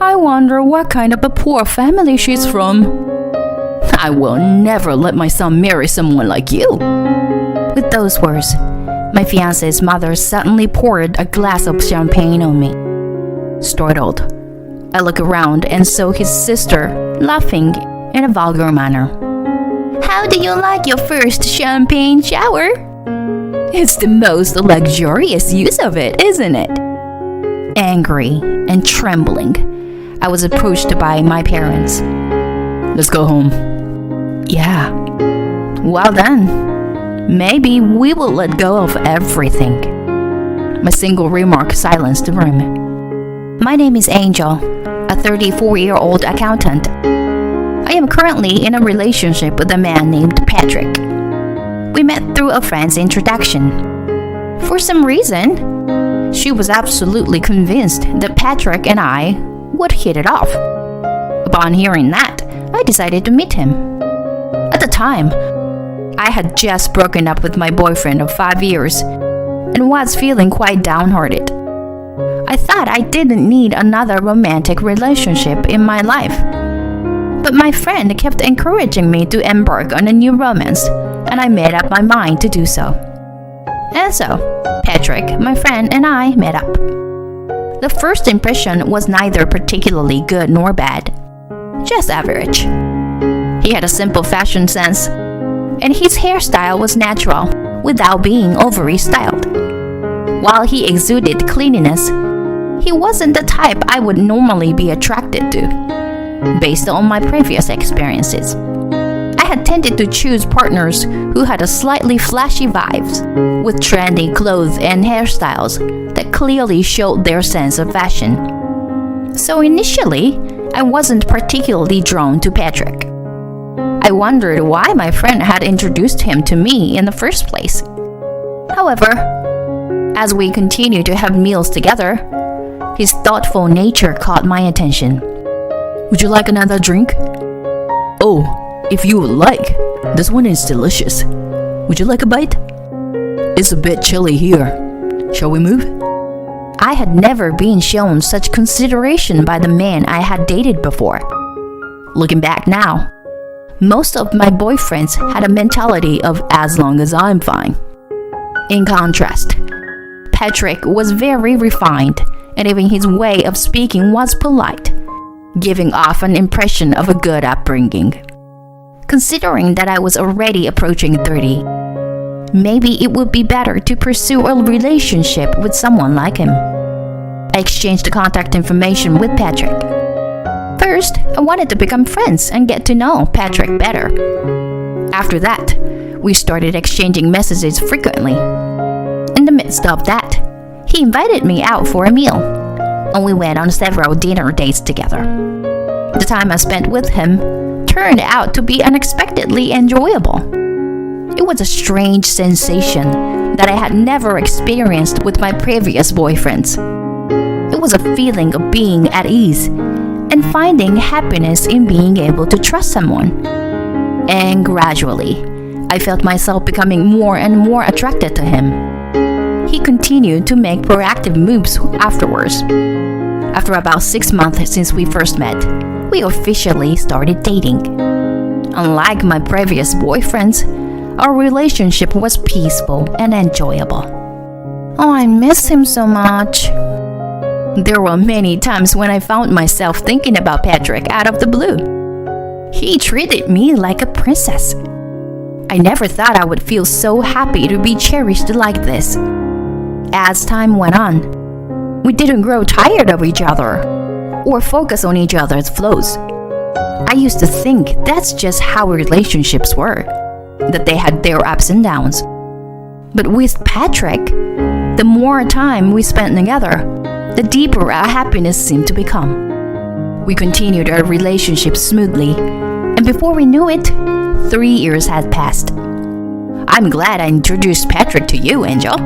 I wonder what kind of a poor family she's from. I will never let my son marry someone like you." With those words, my fiancé's mother suddenly poured a glass of champagne on me. Startled, I look around and saw his sister laughing in a vulgar manner. "How do you like your first champagne shower?" "It's the most luxurious use of it, isn't it?" Angry and trembling, I was approached by my parents. "Let's go home." "Yeah." "Well then, maybe we will let go of everything." My single remark silenced the room. My name is Angel, a 34-year-old accountant. I am currently in a relationship with a man named Patrick. We met through a friend's introduction. For some reason, she was absolutely convinced that Patrick and I would hit it off. Upon hearing that, I decided to meet him. At the time, I had just broken up with my boyfriend of 5 years and was feeling quite downhearted. I thought I didn't need another romantic relationship in my life. But my friend kept encouraging me to embark on a new romance, and I made up my mind to do so. And so, Patrick, my friend, and I met up. The first impression was neither particularly good nor bad, just average. He had a simple fashion sense, and his hairstyle was natural without being overly styled. While he exuded cleanliness, he wasn't the type I would normally be attracted to, based on my previous experiences. I had tended to choose partners who had a slightly flashy vibes, with trendy clothes and hairstyles that clearly showed their sense of fashion. So initially, I wasn't particularly drawn to Patrick. I wondered why my friend had introduced him to me in the first place. However, as we continued to have meals together, his thoughtful nature caught my attention. "Would you like another drink?" "Oh, if you would like. This one is delicious. Would you like a bite?" "It's a bit chilly here. Shall we move?" I had never been shown such consideration by the men I had dated before. Looking back now, most of my boyfriends had a mentality of as long as I'm fine. In contrast, Patrick was very refined, and even his way of speaking was polite, giving off an impression of a good upbringing. Considering that I was already approaching 30, maybe it would be better to pursue a relationship with someone like him. I exchanged contact information with Patrick. First, I wanted to become friends and get to know Patrick better. After that, we started exchanging messages frequently. In the midst of that, he invited me out for a meal, and we went on several dinner dates together. The time I spent with him turned out to be unexpectedly enjoyable. It was a strange sensation that I had never experienced with my previous boyfriends. It was a feeling of being at ease and finding happiness in being able to trust someone. And gradually, I felt myself becoming more and more attracted to him. He continued to make proactive moves afterwards. After about 6 months since we first met, we officially started dating. Unlike my previous boyfriends, our relationship was peaceful and enjoyable. Oh, I miss him so much. There were many times when I found myself thinking about Patrick out of the blue. He treated me like a princess. I never thought I would feel so happy to be cherished like this. As time went on, we didn't grow tired of each other or focus on each other's flaws. I used to think that's just how relationships were, that they had their ups and downs. But with Patrick, the more time we spent together, the deeper our happiness seemed to become. We continued our relationship smoothly, and before we knew it, 3 years had passed. I'm glad I introduced Patrick to you, Angel.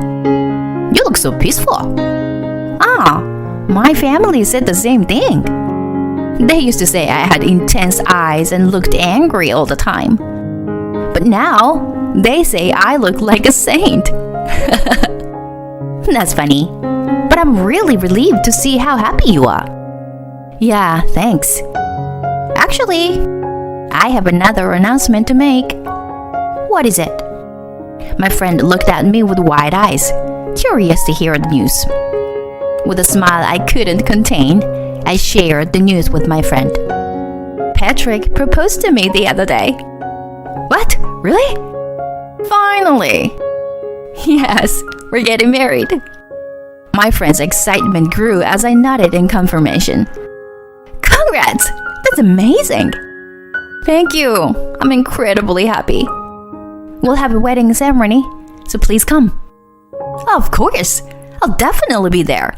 You look so peaceful. Ah, my family said the same thing. They used to say I had intense eyes and looked angry all the time. But now, they say I look like a saint. That's funny, but I'm really relieved to see how happy you are. Yeah, thanks. Actually, I have another announcement to make. What is it? My friend looked at me with wide eyes, curious to hear the news. With a smile I couldn't contain, I shared the news with my friend. Patrick proposed to me the other day. What? Really? Finally! Yes, we're getting married. My friend's excitement grew as I nodded in confirmation. Congrats! That's amazing! Thank you! I'm incredibly happy. We'll have a wedding ceremony, so please come. Of course! I'll definitely be there.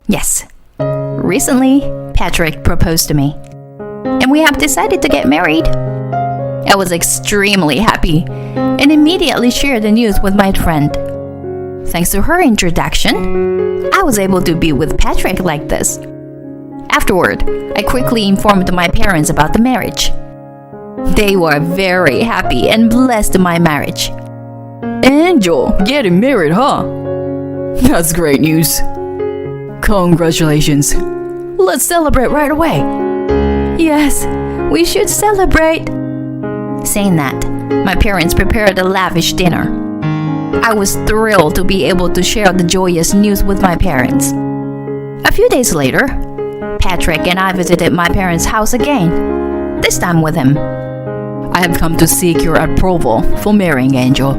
Yes. Recently, Patrick proposed to me, and we have decided to get married. I was extremely happy and immediately shared the news with my friend. Thanks to her introduction, I was able to be with Patrick like this. Afterward, I quickly informed my parents about the marriage. They were very happy and blessed my marriage. Angel, getting married, huh? That's great news. Congratulations. Let's celebrate right away. Yes, we should celebrate. Saying that, my parents prepared a lavish dinner. I was thrilled to be able to share the joyous news with my parents. A few days later, Patrick and I visited my parents' house again, this time with him. I have come to seek your approval for marrying Angel.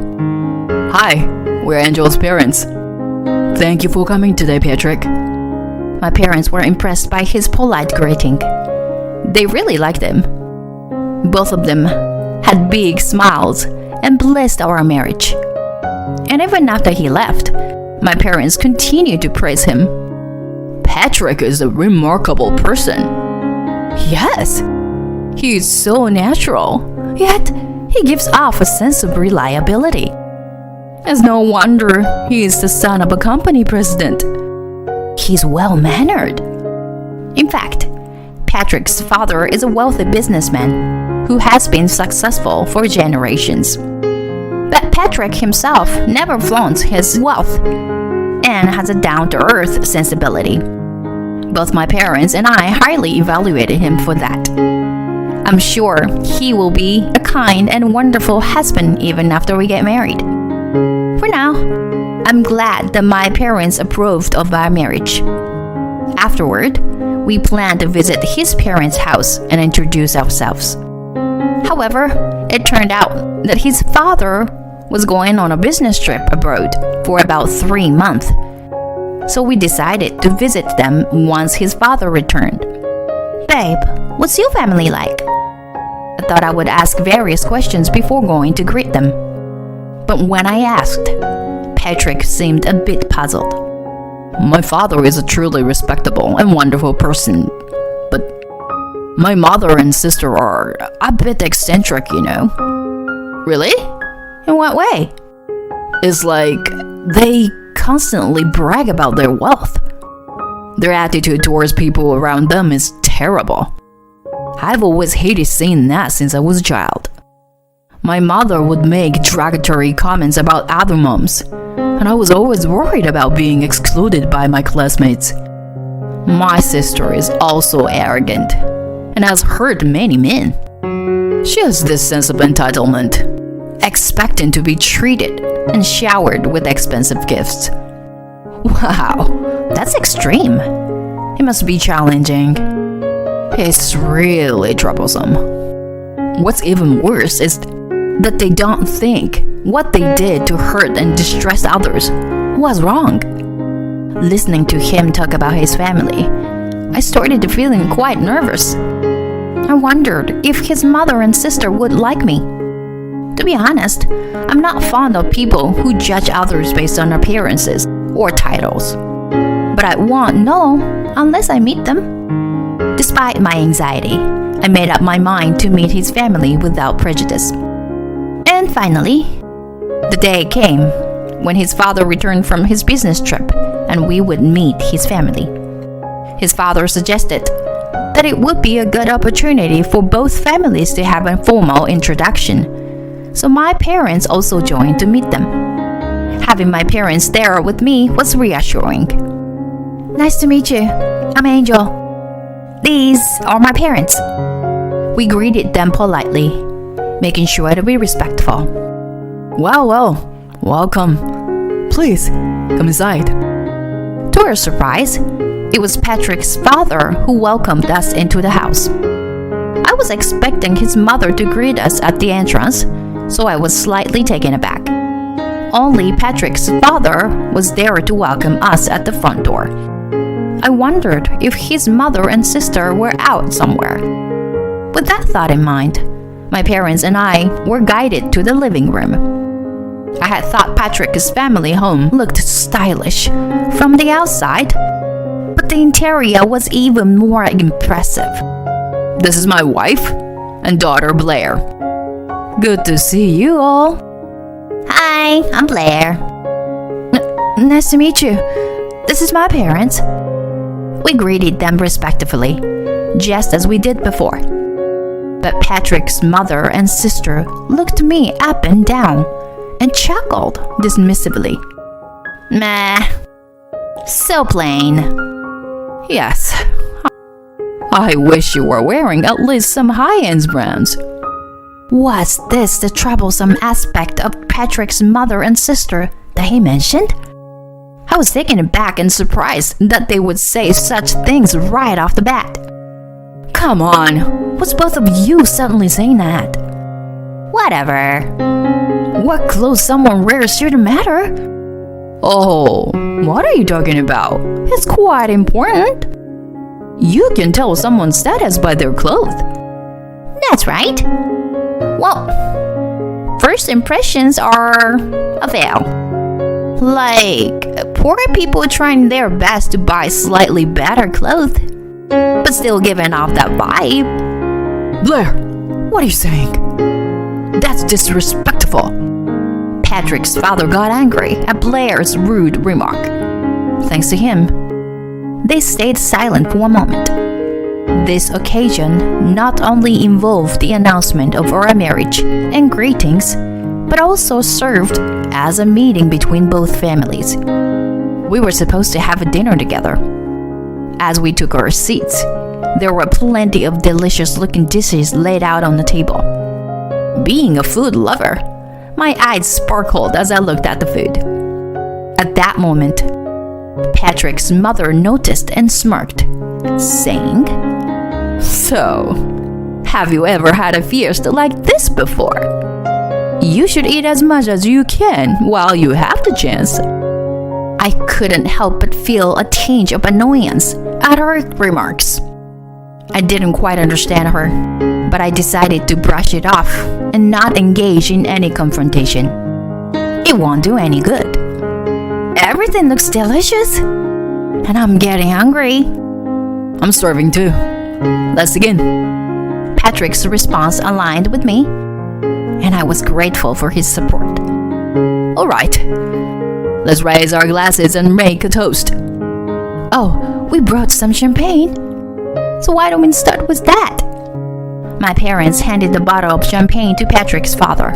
Hi, we're Angel's parents. Thank you for coming today, Patrick. My parents were impressed by his polite greeting. They really liked him. Both of them had big smiles and blessed our marriage. And even after he left, my parents continued to praise him. Patrick is a remarkable person. Yes, he is so natural, yet he gives off a sense of reliability. It's no wonder he is the son of a company president. He's well-mannered. In fact, Patrick's father is a wealthy businessman who has been successful for generations. But Patrick himself never flaunts his wealth and has a down-to-earth sensibility. Both my parents and I highly evaluated him for that. I'm sure he will be a kind and wonderful husband even after we get married. For now, I'm glad that my parents approved of our marriage. Afterward, we planned to visit his parents' house and introduce ourselves. However, it turned out that his father was going on a business trip abroad for about 3 months. So we decided to visit them once his father returned. Babe, what's your family like? I thought I would ask various questions before going to greet them. But when I asked, Patrick seemed a bit puzzled. My father is a truly respectable and wonderful person, but my mother and sister are a bit eccentric, you know. Really? In what way? It's like they constantly brag about their wealth. Their attitude towards people around them is terrible. I've always hated seeing that since I was a child. My mother would make derogatory comments about other moms, and I was always worried about being excluded by my classmates. My sister is also arrogant and has hurt many men. She has this sense of entitlement, expecting to be treated and showered with expensive gifts. Wow, that's extreme. It must be challenging. It's really troublesome. What's even worse is that they don't think what they did to hurt and distress others was wrong. Listening to him talk about his family, I started feeling quite nervous. I wondered if his mother and sister would like me. To be honest, I'm not fond of people who judge others based on appearances or titles. But I won't know unless I meet them. Despite my anxiety, I made up my mind to meet his family without prejudice. And finally, the day came when his father returned from his business trip and we would meet his family. His father suggested that it would be a good opportunity for both families to have a formal introduction, so my parents also joined to meet them. Having my parents there with me was reassuring. Nice to meet you. I'm Angel. These are my parents. We greeted them politely, making sure to be respectful. Well, welcome. Please, come inside. To our surprise, it was Patrick's father who welcomed us into the house. I was expecting his mother to greet us at the entrance, so I was slightly taken aback. Only Patrick's father was there to welcome us at the front door. I wondered if his mother and sister were out somewhere. With that thought in mind, my parents and I were guided to the living room. I had thought Patrick's family home looked stylish from the outside, but the interior was even more impressive. This is my wife and daughter Blair. Good to see you all. Hi, I'm Blair. Nice to meet you. This is my parents. We greeted them respectfully, just as we did before. But Patrick's mother and sister looked me up and down and chuckled dismissively. Meh, so plain. Yes, I wish you were wearing at least some high-end brands. Was this the troublesome aspect of Patrick's mother and sister that he mentioned? I was taken aback and surprised that they would say such things right off the bat. Come on, what's both of you suddenly saying that? Whatever. What clothes someone wears shouldn't matter. Oh, what are you talking about? It's quite important. You can tell someone's status by their clothes. That's right. Well, first impressions are a veil. Like, poor people trying their best to buy slightly better clothes, but still giving off that vibe. Blair, what are you saying? That's disrespectful. Patrick's father got angry at Blair's rude remark. Thanks to him, they stayed silent for a moment. This occasion not only involved the announcement of our marriage and greetings, but also served as a meeting between both families. We were supposed to have a dinner together. As we took our seats, there were plenty of delicious-looking dishes laid out on the table. Being a food lover, my eyes sparkled as I looked at the food. At that moment, Patrick's mother noticed and smirked, saying, "So, have you ever had a fiesta like this before? You should eat as much as you can while you have the chance." I couldn't help but feel a tinge of annoyance at her remarks. I didn't quite understand her, but I decided to brush it off and not engage in any confrontation. It won't do any good. Everything looks delicious, and I'm getting hungry. I'm starving too. Let's begin. Patrick's response aligned with me, and I was grateful for his support. All right, let's raise our glasses and make a toast. Oh, we brought some champagne. So why don't we start with that? My parents handed the bottle of champagne to Patrick's father.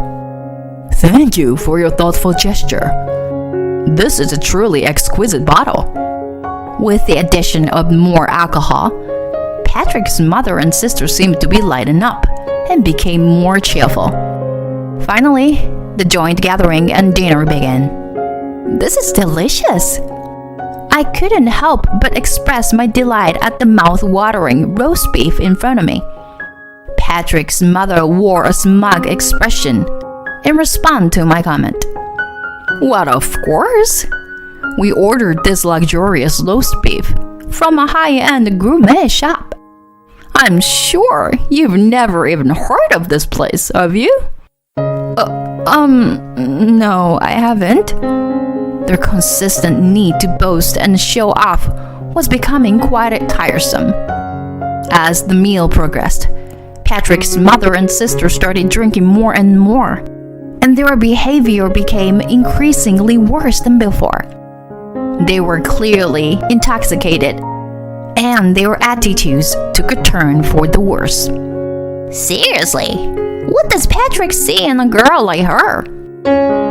Thank you for your thoughtful gesture. This is a truly exquisite bottle. With the addition of more alcohol, Patrick's mother and sister seemed to be lighting up and became more cheerful. Finally, the joint gathering and dinner began. This is delicious. I couldn't help but express my delight at the mouth-watering roast beef in front of me. Patrick's mother wore a smug expression in response to my comment. What, of course? We ordered this luxurious roast beef from a high-end gourmet shop. I'm sure you've never even heard of this place, have you? No, I haven't. Their consistent need to boast and show off was becoming quite tiresome. As the meal progressed, Patrick's mother and sister started drinking more and more, and their behavior became increasingly worse than before. They were clearly intoxicated, and their attitudes took a turn for the worse. Seriously, what does Patrick see in a girl like her?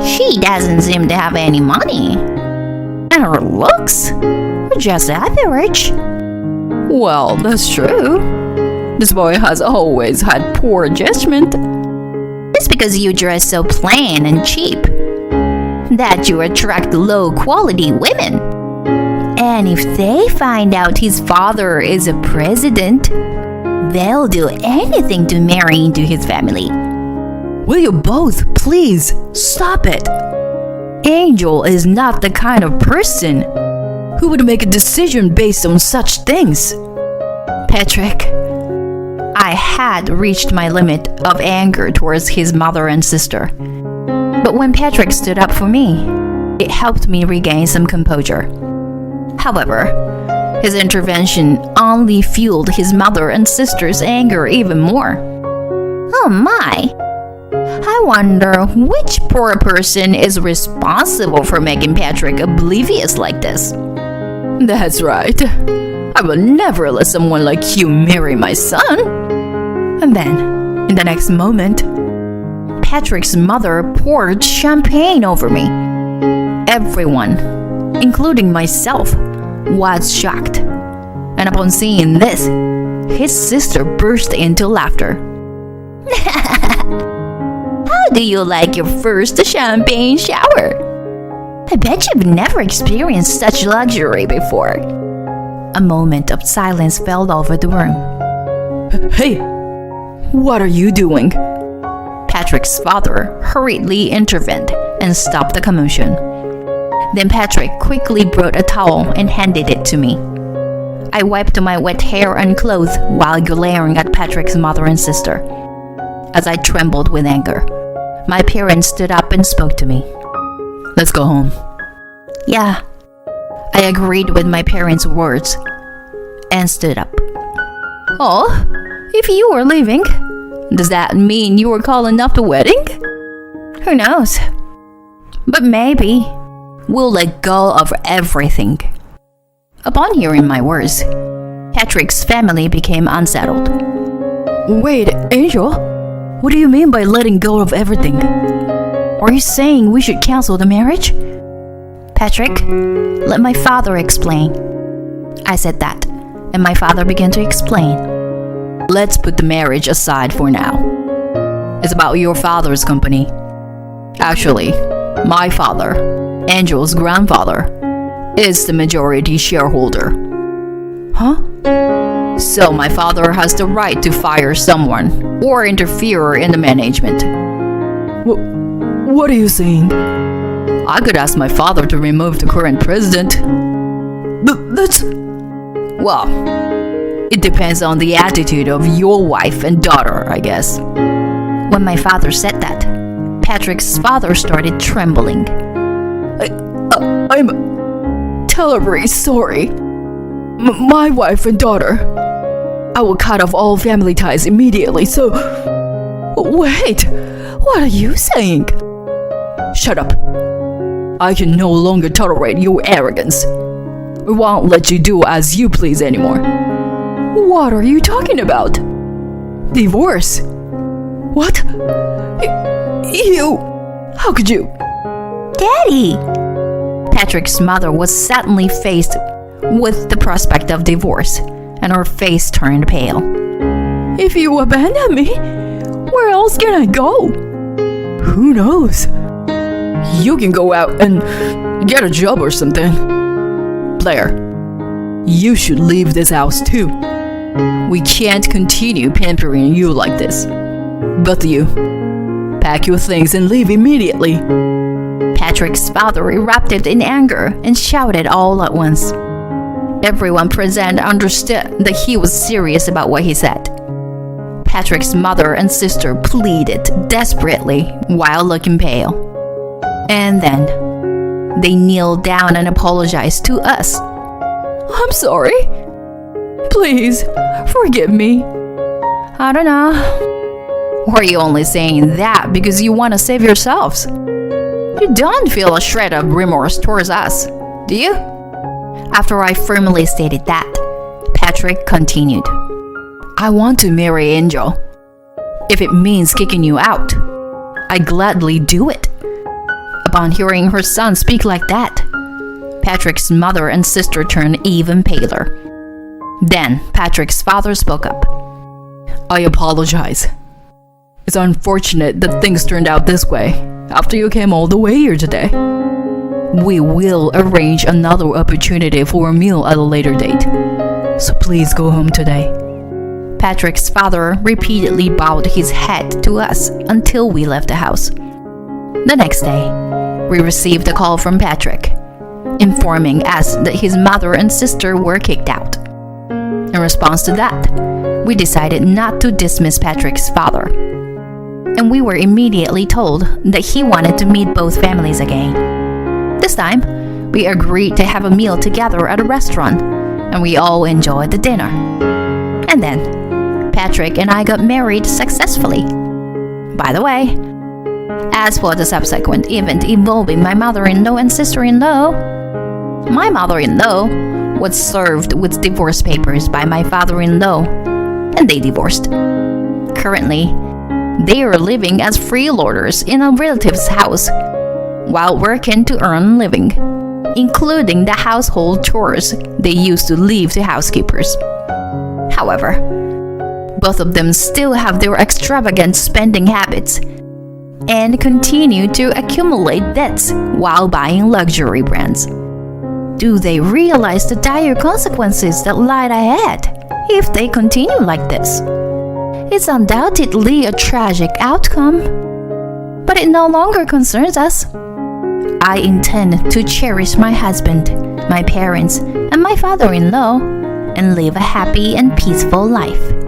She doesn't seem to have any money, and her looks are just average. Well, that's true. This boy has always had poor judgment. It's because you dress so plain and cheap that you attract low-quality women. And if they find out his father is a president, they'll do anything to marry into his family. Will you both please stop it? Angel is not the kind of person who would make a decision based on such things. Patrick, I had reached my limit of anger towards his mother and sister. But when Patrick stood up for me, it helped me regain some composure. However, his intervention only fueled his mother and sister's anger even more. Oh my! I wonder which poor person is responsible for making Patrick oblivious like this. That's right. I will never let someone like you marry my son. And then, in the next moment, Patrick's mother poured champagne over me. Everyone, including myself, was shocked. And upon seeing this, his sister burst into laughter. How do you like your first champagne shower? I bet you've never experienced such luxury before. A moment of silence fell over the room. Hey, what are you doing? Patrick's father hurriedly intervened and stopped the commotion. Then Patrick quickly brought a towel and handed it to me. I wiped my wet hair and clothes while glaring at Patrick's mother and sister. As I trembled with anger, my parents stood up and spoke to me. Let's go home. Yeah, I agreed with my parents' words and stood up. Oh, if you were leaving, does that mean you were calling off the wedding? Who knows? But maybe we'll let go of everything. Upon hearing my words, Patrick's family became unsettled. Wait, Angel? What do you mean by letting go of everything? Are you saying we should cancel the marriage? Patrick, let my father explain. I said that, and my father began to explain. Let's put the marriage aside for now. It's about your father's company. Actually, my father, Angel's grandfather, is the majority shareholder. Huh? So my father has the right to fire someone or interfere in the management. What are you saying? I could ask my father to remove the current president. But that's... Well, it depends on the attitude of your wife and daughter, I guess. When my father said that, Patrick's father started trembling. I'm terribly sorry. My wife and daughter. I will cut off all family ties immediately, so... Wait, what are you saying? Shut up. I can no longer tolerate your arrogance. We won't let you do as you please anymore. What are you talking about? Divorce? What? You... How could you? Daddy! Patrick's mother was suddenly faced with the prospect of divorce, and her face turned pale. If you abandon me, where else can I go? Who knows? You can go out and get a job or something. Blair, you should leave this house too. We can't continue pampering you like this. Both of you, pack your things and leave immediately. Patrick's father erupted in anger and shouted all at once. Everyone present understood that he was serious about what he said. Patrick's mother and sister pleaded desperately while looking pale. And then they kneeled down and apologized to us. I'm sorry. Please, forgive me. I don't know. Or are you only saying that because you want to save yourselves? You don't feel a shred of remorse towards us, do you? After I firmly stated that, Patrick continued. I want to marry Angel. If it means kicking you out, I gladly do it. Upon hearing her son speak like that, Patrick's mother and sister turned even paler. Then Patrick's father spoke up. I apologize. It's unfortunate that things turned out this way after you came all the way here today. We will arrange another opportunity for a meal at a later date. So please go home today. Patrick's father repeatedly bowed his head to us until we left the house. The next day, we received a call from Patrick, informing us that his mother and sister were kicked out. In response to that, we decided not to dismiss Patrick's father, and we were immediately told that he wanted to meet both families again. This time, we agreed to have a meal together at a restaurant, and we all enjoyed the dinner. And then, Patrick and I got married successfully. By the way, as for the subsequent event involving my mother-in-law and sister-in-law, my mother-in-law was served with divorce papers by my father-in-law, and they divorced. Currently, they are living as freeloaders in a relative's house while working to earn a living, including the household chores they used to leave to housekeepers. However, both of them still have their extravagant spending habits and continue to accumulate debts while buying luxury brands. Do they realize the dire consequences that lie ahead if they continue like this? It's undoubtedly a tragic outcome, but it no longer concerns us. I intend to cherish my husband, my parents, and my father-in-law and live a happy and peaceful life.